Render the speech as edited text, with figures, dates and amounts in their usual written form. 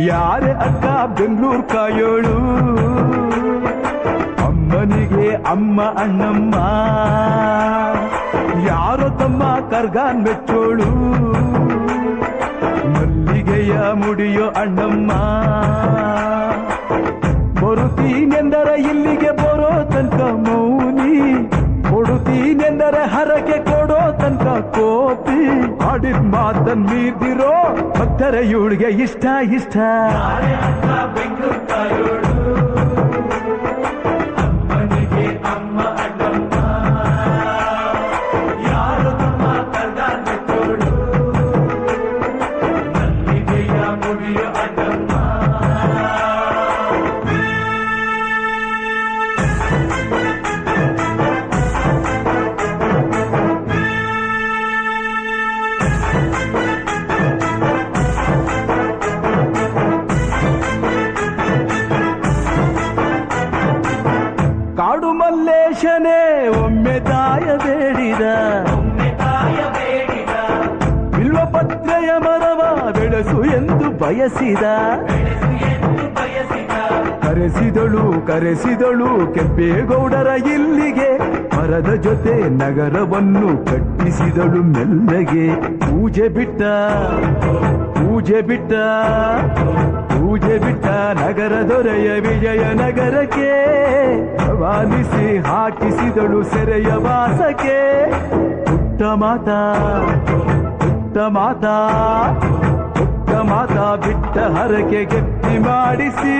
ಯಾರೇ ಅಕ್ಕ ಬೆಂಗಳೂರು ಕಾಯೋಳು, ಅಮ್ಮನಿಗೆ ಅಮ್ಮ ಅಣ್ಣಮ್ಮ, ಯಾರೋ ತಮ್ಮ ಕರ್ಗಾನ್ ಮೆಚ್ಚೋಳು, ಮಲ್ಲಿಗೆಯ ಮುಡಿಯೋ ಅಣ್ಣಮ್ಮ. ಬರುತ್ತೀನೆಂದರೆ ಇಲ್ಲಿಗೆ ಬರೋ ತನಕ ಮೌನಿ, ಕೊಡುತ್ತೀನೆಂದರೆ ಹರಕೆ ಕೊಡೋ ತನಕ ಕೋಪಿ. ಆಡಿದ ಮಾತನ್ ಮೀದಿರೋ ಭಕ್ತರ ಇವಳಿಗೆ ಇಷ್ಟ ಇಷ್ಟ. ಅಮ್ಮನಿಗೆ ಅಮ್ಮ ಅಣ್ಣಮ್ಮ, ಯಾರು ತಮ್ಮ ಕರ್ಗಾನ್ ಮೆಚ್ಚೋಳು, ಮಲ್ಲಿಗೆಯ ಮುಡಿಯೋ ಅಣ್ಣಮ್ಮ. ಕಾಡು ಮಲ್ಲೇಶನೇ ಒಮ್ಮೆ ತಾಯ ಬೇಡಿದ, ಬಿಲ್ವಪತ್ರೆಯ ಮರವ ಬೆಳೆಸು ಎಂದು ಬಯಸಿದ. ಕರೆಸಿದಳು ಕೆಂಪೇಗೌಡರ ಇಲ್ಲಿಗೆ, ಮರದ ಜೊತೆ ನಗರವನ್ನು ಕಟ್ಟಿಸಿದಳು ಮೆಲ್ಲಗೆ. ಪೂಜೆ ಬಿಟ್ಟ ನಗರ ದೊರೆಯ ವಿಜಯನಗರಕ್ಕೆ, ವಾಲಿಸಿ ಹಾಕಿಸಿದಳು ಸೆರೆಯ ವಾಸಕ್ಕೆ. ಪುಟ್ಟ ಮಾತಾ ಬಿಟ್ಟ ಹರಕೆ ಗಟ್ಟಿ ಮಾಡಿಸಿ